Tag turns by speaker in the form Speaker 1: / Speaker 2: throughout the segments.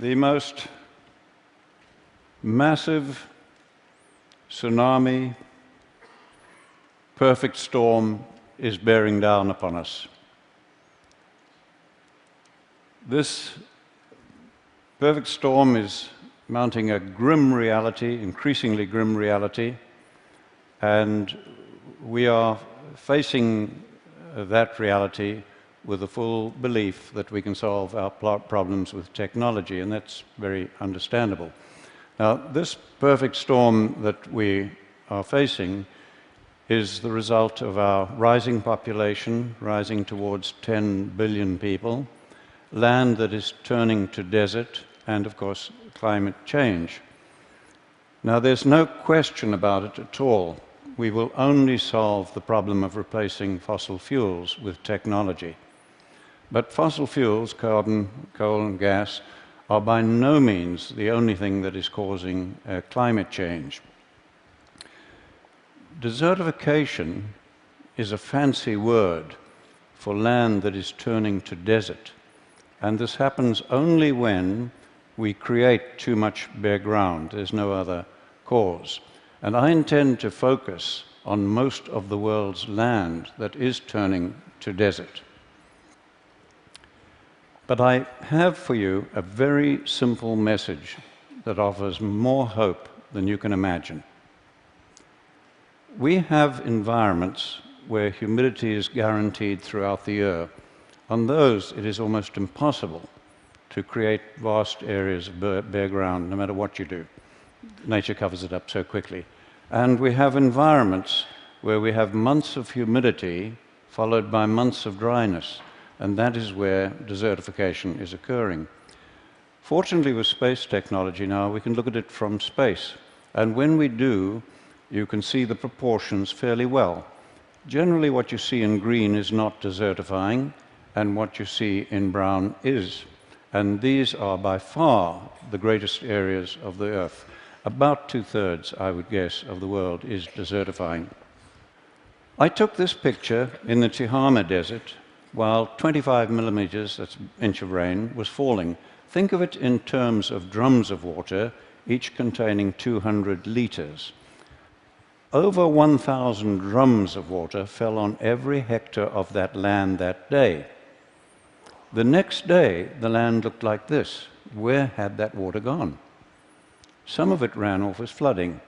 Speaker 1: The most massive tsunami, perfect storm is bearing down upon us. This perfect storm is mounting a grim reality, increasingly grim reality, and we are facing that reality with the full belief that we can solve our problems with technology, and that's very understandable. Now, this perfect storm that we are facing is the result of our rising population, rising towards 10 billion people, land that is turning to desert, and of course, climate change. Now, there's no question about it at all. We will only solve the problem of replacing fossil fuels with technology. But fossil fuels, carbon, coal, and gas, are by no means the only thing that is causing climate change. Desertification is a fancy word for land that is turning to desert, and this happens only when we create too much bare ground. There's no other cause. And I intend to focus on most of the world's land that is turning to desert. But I have for you a very simple message that offers more hope than you can imagine. We have environments where humidity is guaranteed throughout the year. On those, it is almost impossible to create vast areas of bare ground, no matter what you do. Nature covers it up so quickly. And we have environments where we have months of humidity followed by months of dryness, and that is where desertification is occurring. Fortunately, with space technology now, we can look at it from space. And when we do, you can see the proportions fairly well. Generally, what you see in green is not desertifying, and what you see in brown is. And these are by far the greatest areas of the Earth. About 2/3, I would guess, of the world is desertifying. I took this picture in the Tihama Desert while 25 millimeters, that's an inch of rain, was falling. Think of it in terms of drums of water, each containing 200 liters. Over 1,000 drums of water fell on every hectare of that land that day. The next day, the land looked like this. Where had that water gone? Some of it ran off as flooding,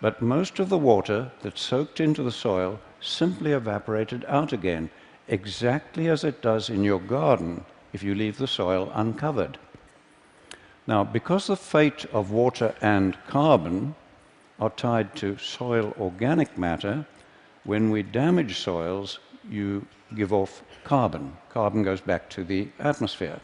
Speaker 1: but most of the water that soaked into the soil simply evaporated out again, exactly as it does in your garden if you leave the soil uncovered. Now, because the fate of water and carbon are tied to soil organic matter, when we damage soils, you give off carbon. Carbon goes back to the atmosphere.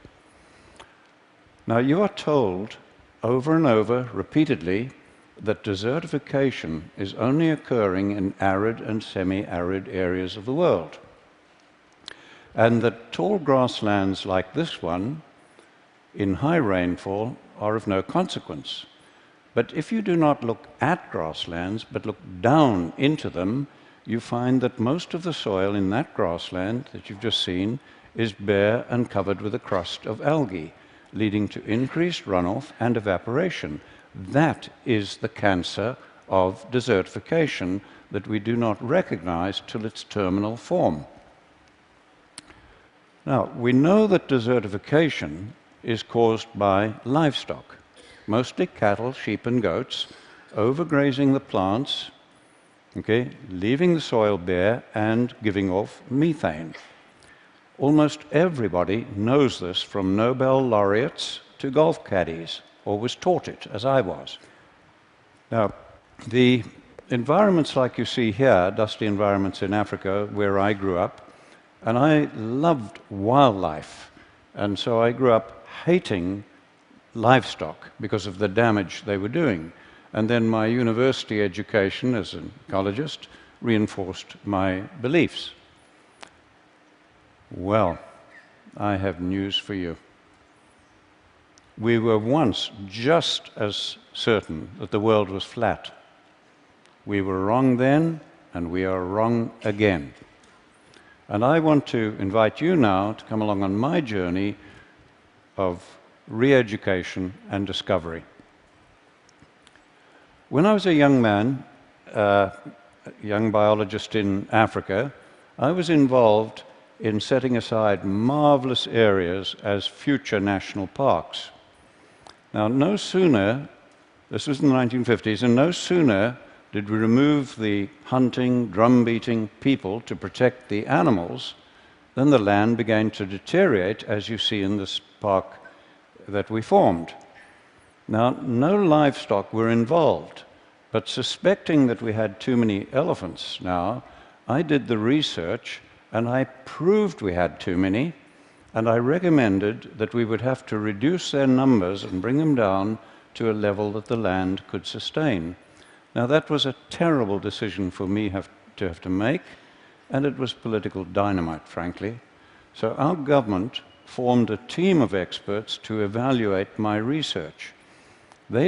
Speaker 1: Now, you are told over and over, repeatedly, that desertification is only occurring in arid and semi-arid areas of the world, and that tall grasslands like this one, in high rainfall, are of no consequence. But if you do not look at grasslands, but look down into them, you find that most of the soil in that grassland that you've just seen is bare and covered with a crust of algae, leading to increased runoff and evaporation. That is the cancer of desertification that we do not recognize till its terminal form. Now, we know that desertification is caused by livestock, mostly cattle, sheep, and goats, overgrazing the plants, leaving the soil bare and giving off methane. Almost everybody knows this, from Nobel laureates to golf caddies, or was taught it, as I was. Now, the environments like you see here, dusty environments in Africa, where I grew up, and I loved wildlife, and so I grew up hating livestock because of the damage they were doing. And then my university education as an ecologist reinforced my beliefs. Well, I have news for you. We were once just as certain that the world was flat. We were wrong then, and we are wrong again. And I want to invite you now to come along on my journey of re-education, and discovery. When I was a young man, a young biologist in Africa, I was involved in setting aside marvelous areas as future national parks. Now, no sooner, this was in the 1950s, and no sooner did we remove the hunting, drum-beating people to protect the animals, then the land began to deteriorate, as you see in this park that we formed. Now, no livestock were involved, but suspecting that we had too many elephants now, I did the research and I proved we had too many, and I recommended that we would have to reduce their numbers and bring them down to a level that the land could sustain. Now, that was a terrible decision for me to have to make, and it was political dynamite, frankly. So our government formed a team of experts to evaluate my research. They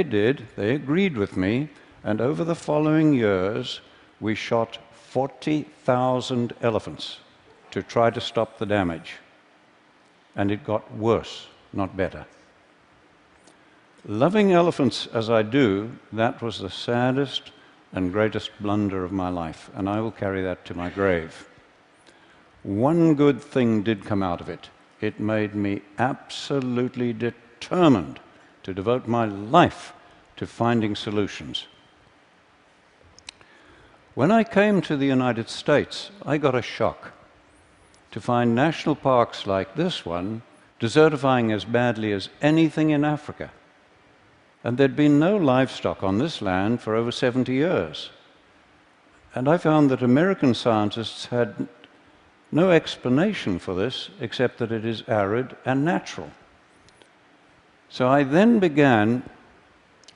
Speaker 1: agreed with me, and over the following years, we shot 40,000 elephants to try to stop the damage. And it got worse, not better. Loving elephants as I do, that was the saddest and greatest blunder of my life, and I will carry that to my grave. One good thing did come out of it. It made me absolutely determined to devote my life to finding solutions. When I came to the United States, I got a shock to find national parks like this one desertifying as badly as anything in Africa. And there'd been no livestock on this land for over 70 years. And I found that American scientists had no explanation for this except that it is arid and natural. So I then began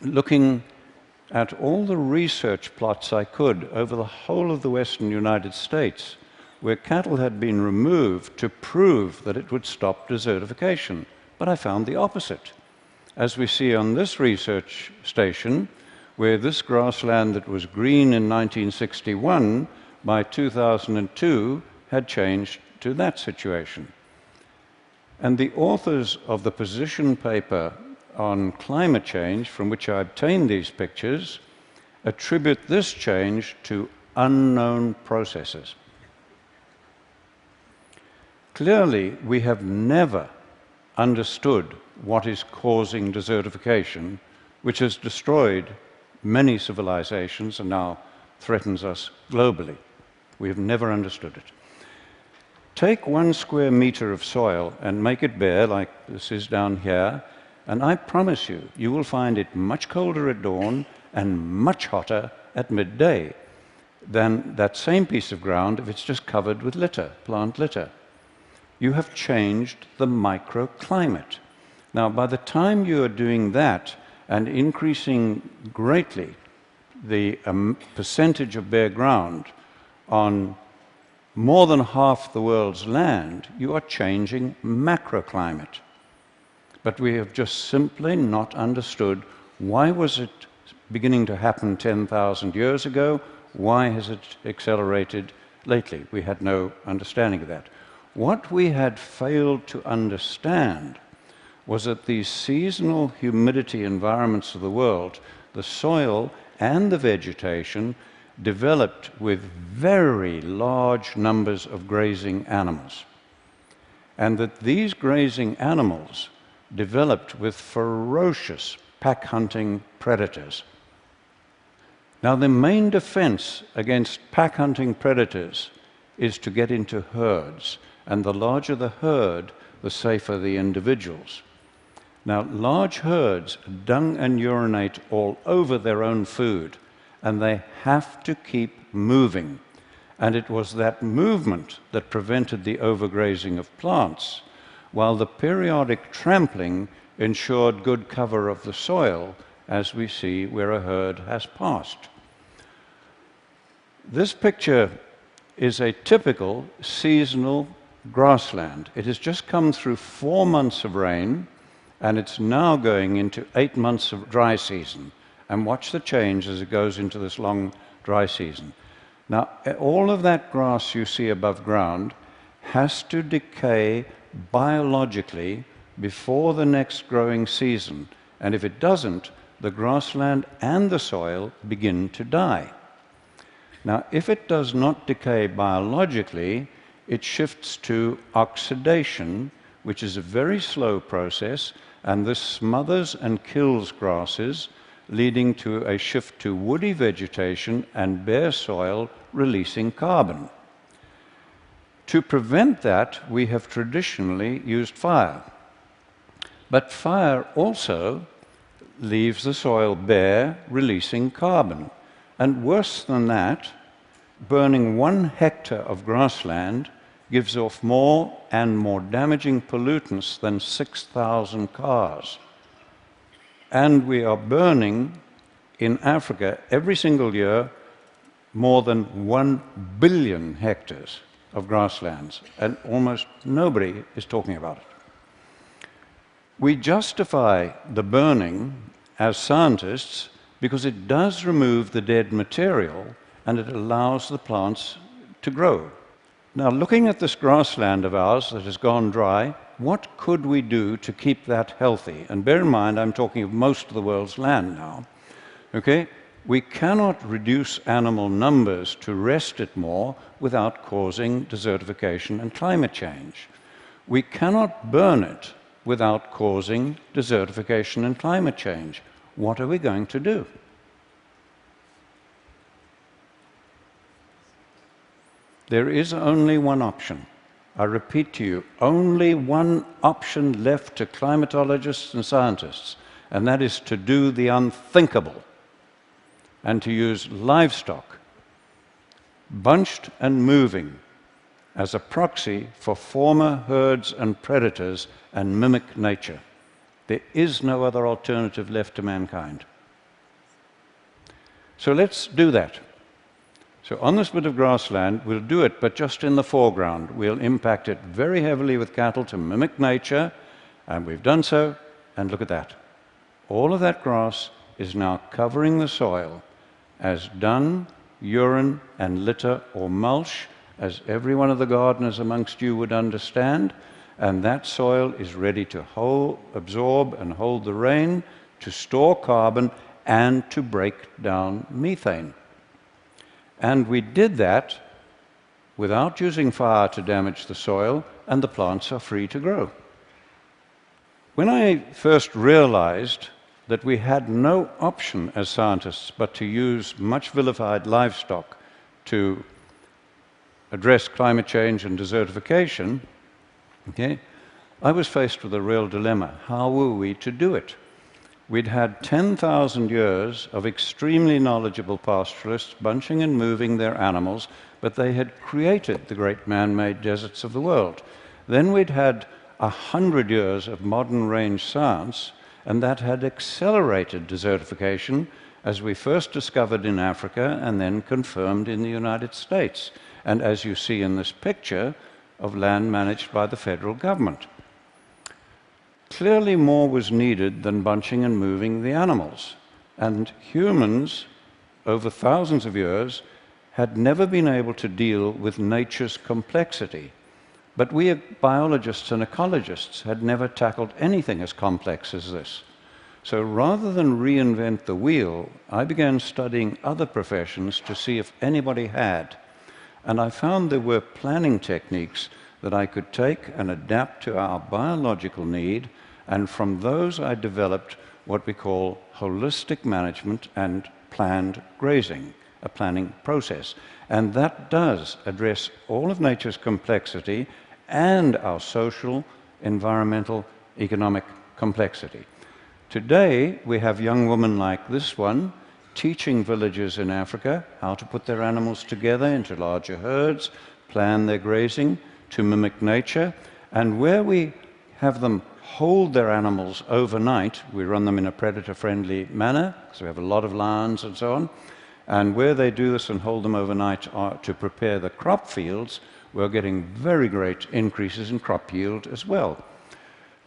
Speaker 1: looking at all the research plots I could over the whole of the western United States where cattle had been removed to prove that it would stop desertification. But I found the opposite. As we see on this research station, where this grassland that was green in 1961, by 2002, had changed to that situation. And the authors of the position paper on climate change, from which I obtained these pictures, attribute this change to unknown processes. Clearly, we have never understood what is causing desertification, which has destroyed many civilizations and now threatens us globally. We have never understood it. Take 1 square meter of soil and make it bare, like this is down here, and I promise you, you will find it much colder at dawn and much hotter at midday than that same piece of ground if it's just covered with litter, plant litter. You have changed the microclimate. Now, by the time you are doing that and increasing greatly the percentage of bare ground on more than half the world's land, you are changing macroclimate. But we have just simply not understood why was it beginning to happen 10,000 years ago? Why has it accelerated lately? We had no understanding of that. What we had failed to understand was that these seasonal humidity environments of the world, the soil and the vegetation, developed with very large numbers of grazing animals. And that these grazing animals developed with ferocious pack-hunting predators. Now, the main defense against pack-hunting predators is to get into herds. And the larger the herd, the safer the individuals. Now, large herds dung and urinate all over their own food, and they have to keep moving. And it was that movement that prevented the overgrazing of plants, while the periodic trampling ensured good cover of the soil, as we see where a herd has passed. This picture is a typical seasonal grassland. It has just come through 4 months of rain, and it's now going into 8 months of dry season. And watch the change as it goes into this long dry season. Now, all of that grass you see above ground has to decay biologically before the next growing season. And if it doesn't, the grassland and the soil begin to die. Now, if it does not decay biologically, it shifts to oxidation, which is a very slow process, and this smothers and kills grasses, leading to a shift to woody vegetation and bare soil releasing carbon. To prevent that, we have traditionally used fire. But fire also leaves the soil bare, releasing carbon. And worse than that, burning 1 hectare of grassland gives off more and more damaging pollutants than 6,000 cars. And we are burning in Africa every single year more than 1 billion hectares of grasslands, and almost nobody is talking about it. We justify the burning as scientists because it does remove the dead material and it allows the plants to grow. Now, looking at this grassland of ours that has gone dry, what could we do to keep that healthy? And bear in mind, I'm talking of most of the world's land now. Okay? We cannot reduce animal numbers to rest it more without causing desertification and climate change. We cannot burn it without causing desertification and climate change. What are we going to do? There is only one option. I repeat to you, only one option left to climatologists and scientists, and that is to do the unthinkable and to use livestock, bunched and moving, as a proxy for former herds and predators and mimic nature. There is no other alternative left to mankind. So let's do that. So on this bit of grassland, we'll do it, but just in the foreground. We'll impact it very heavily with cattle to mimic nature, and we've done so, and look at that. All of that grass is now covering the soil as dung, urine, and litter or mulch, as every one of the gardeners amongst you would understand, and that soil is ready to absorb and hold the rain, to store carbon, and to break down methane. And we did that without using fire to damage the soil, and the plants are free to grow. When I first realized that we had no option as scientists but to use much vilified livestock to address climate change and desertification, okay, I was faced with a real dilemma. How were we to do it? We'd had 10,000 years of extremely knowledgeable pastoralists bunching and moving their animals, but they had created the great man-made deserts of the world. Then we'd had 100 years of modern range science, and that had accelerated desertification, as we first discovered in Africa and then confirmed in the United States, and as you see in this picture of land managed by the federal government. Clearly more was needed than bunching and moving the animals, and humans, over thousands of years, had never been able to deal with nature's complexity. But we biologists and ecologists had never tackled anything as complex as this. So rather than reinvent the wheel, I began studying other professions to see if anybody had. And I found there were planning techniques that I could take and adapt to our biological need, and from those I developed what we call holistic management and planned grazing, a planning process. And that does address all of nature's complexity and our social, environmental, economic complexity. Today, we have young women like this one teaching villagers in Africa how to put their animals together into larger herds, plan their grazing to mimic nature, and where we have them hold their animals overnight, we run them in a predator-friendly manner, so we have a lot of lions and so on, and where they do this and hold them overnight to prepare the crop fields, we're getting very great increases in crop yield as well.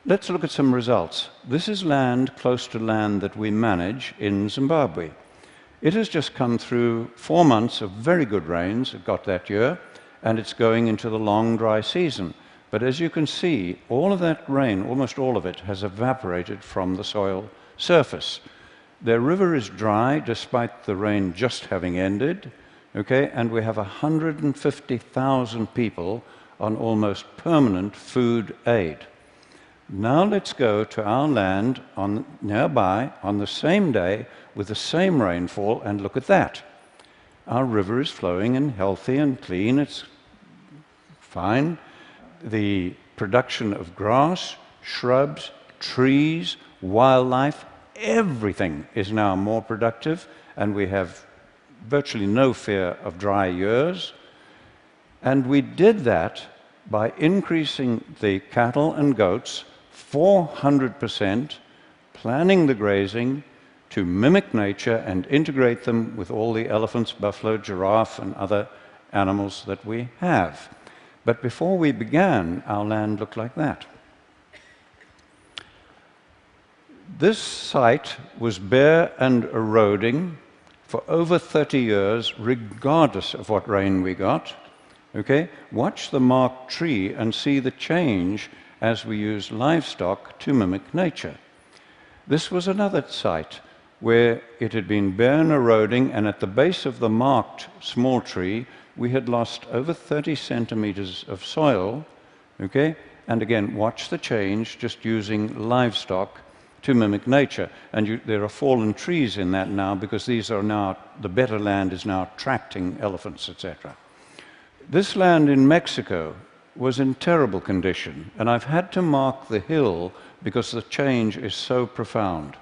Speaker 1: Let's look at some results. This is land close to land that we manage in Zimbabwe. It has just come through 4 months of very good rains, it got that year, and it's going into the long dry season. But as you can see, all of that rain, almost all of it, has evaporated from the soil surface. Their river is dry despite the rain just having ended, okay? And we have 150,000 people on almost permanent food aid. Now let's go to our land nearby on the same day with the same rainfall and look at that. Our river is flowing and healthy and clean, it's fine. The production of grass, shrubs, trees, wildlife, everything is now more productive, and we have virtually no fear of dry years. And we did that by increasing the cattle and goats 400%, planning the grazing to mimic nature and integrate them with all the elephants, buffalo, giraffe, and other animals that we have. But before we began, our land looked like that. This site was bare and eroding for over 30 years, regardless of what rain we got. Okay? Watch the marked tree and see the change as we use livestock to mimic nature. This was another site where it had been bare and eroding, and at the base of the marked small tree, we had lost over 30 centimeters of soil, okay? And again, watch the change just using livestock to mimic nature. And there are fallen trees in that now because these are now, the better land is now attracting elephants, etc. This land in Mexico was in terrible condition, and I've had to mark the hill because the change is so profound.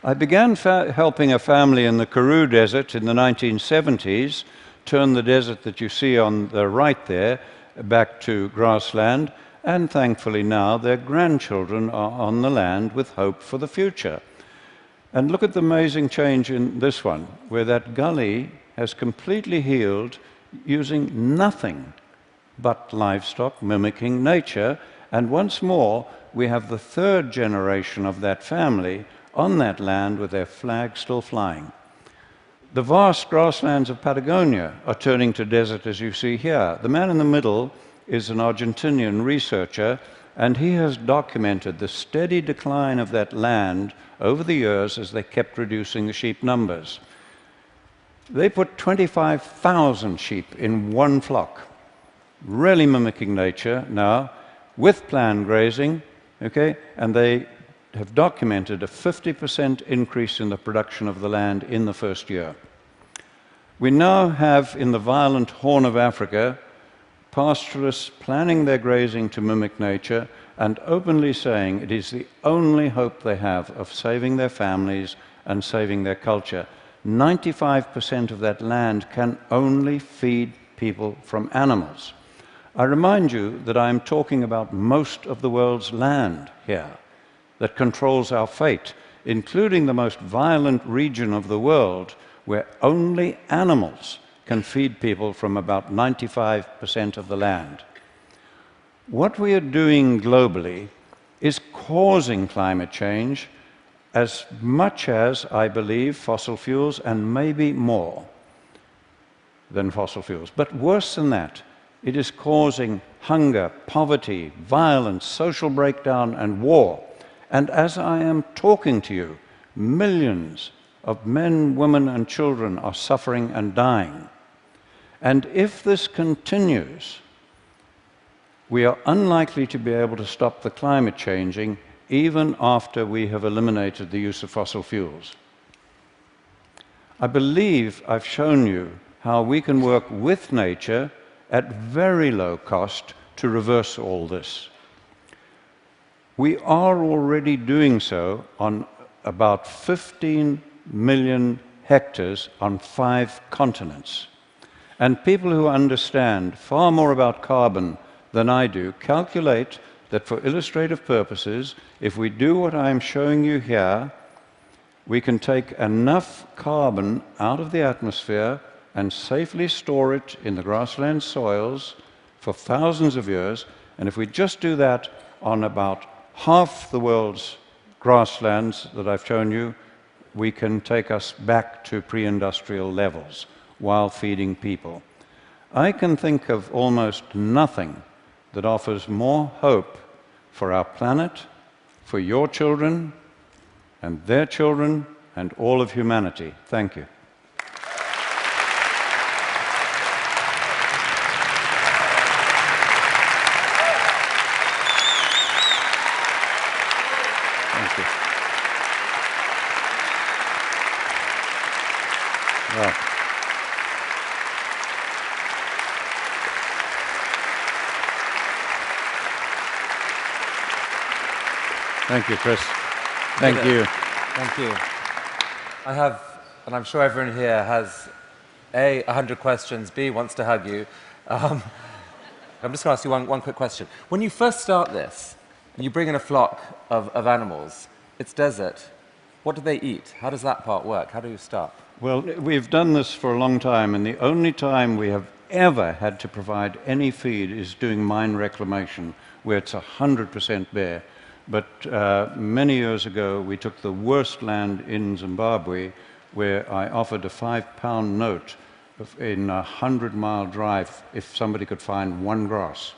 Speaker 1: I began helping a family in the Karoo Desert in the 1970s, turn the desert that you see on the right there back to grassland, and thankfully now their grandchildren are on the land with hope for the future. And look at the amazing change in this one, where that gully has completely healed using nothing but livestock mimicking nature. And once more, we have the third generation of that family on that land with their flag still flying. The vast grasslands of Patagonia are turning to desert, as you see here. The man in the middle is an Argentinian researcher, and he has documented the steady decline of that land over the years as they kept reducing the sheep numbers. They put 25,000 sheep in one flock, really mimicking nature now, with planned grazing, okay, and they have documented a 50% increase in the production of the land in the first year. We now have in the violent Horn of Africa pastoralists planning their grazing to mimic nature and openly saying it is the only hope they have of saving their families and saving their culture. 95% of that land can only feed people from animals. I remind you that I am talking about most of the world's land here that controls our fate, including the most violent region of the world where only animals can feed people from about 95% of the land. What we are doing globally is causing climate change as much as, I believe, fossil fuels, and maybe more than fossil fuels. But worse than that, it is causing hunger, poverty, violence, social breakdown, and war. And as I am talking to you, millions of men, women, and children are suffering and dying. And if this continues, we are unlikely to be able to stop the climate changing even after we have eliminated the use of fossil fuels. I believe I've shown you how we can work with nature at very low cost to reverse all this. We are already doing so on about 15 million hectares on 5 continents. And people who understand far more about carbon than I do calculate that for illustrative purposes, if we do what I'm showing you here, we can take enough carbon out of the atmosphere and safely store it in the grassland soils for thousands of years. And if we just do that on about half the world's grasslands that I've shown you, we can take us back to pre-industrial levels while feeding people. I can think of almost nothing that offers more hope for our planet, for your children, and their children, and all of humanity. Thank you. Thank you. Well. Thank you, Chris. Thank you.
Speaker 2: Thank you. I have, and I'm sure everyone here has, A, 100 questions, B, wants to hug you. I'm just going to ask you one quick question. When you first start this, and you bring in a flock of animals, it's desert, what do they eat? How does that part work? How do you start?
Speaker 1: Well, we've done this for a long time, and the only time we have ever had to provide any feed is doing mine reclamation, where it's 100% bare. But many years ago, we took the worst land in Zimbabwe, where I offered a £5 note in a 100-mile drive if somebody could find one grass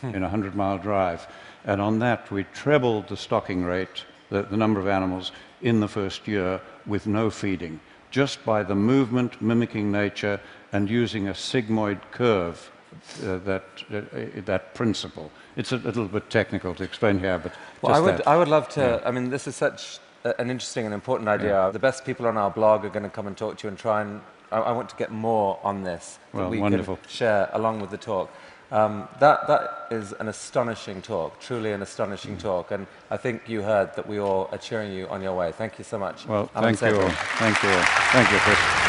Speaker 1: in a 100-mile drive. And on that, we trebled the stocking rate, the number of animals, in the first year with no feeding, just by the movement, mimicking nature, and using a sigmoid curve, that principle. It's a little bit technical to explain here, but
Speaker 2: well, I would love to. Yeah. I mean, this is such an interesting and important idea. Yeah. The best people on our blog are going to come and talk to you and try and. I want to get more on this that we
Speaker 1: wonderful.
Speaker 2: Can share along with the talk. That is an astonishing talk, truly an astonishing talk, and I think you heard that we all are cheering you on your way. Thank you so much.
Speaker 1: Well, thank you all. Thank you all. Thank you, Chris.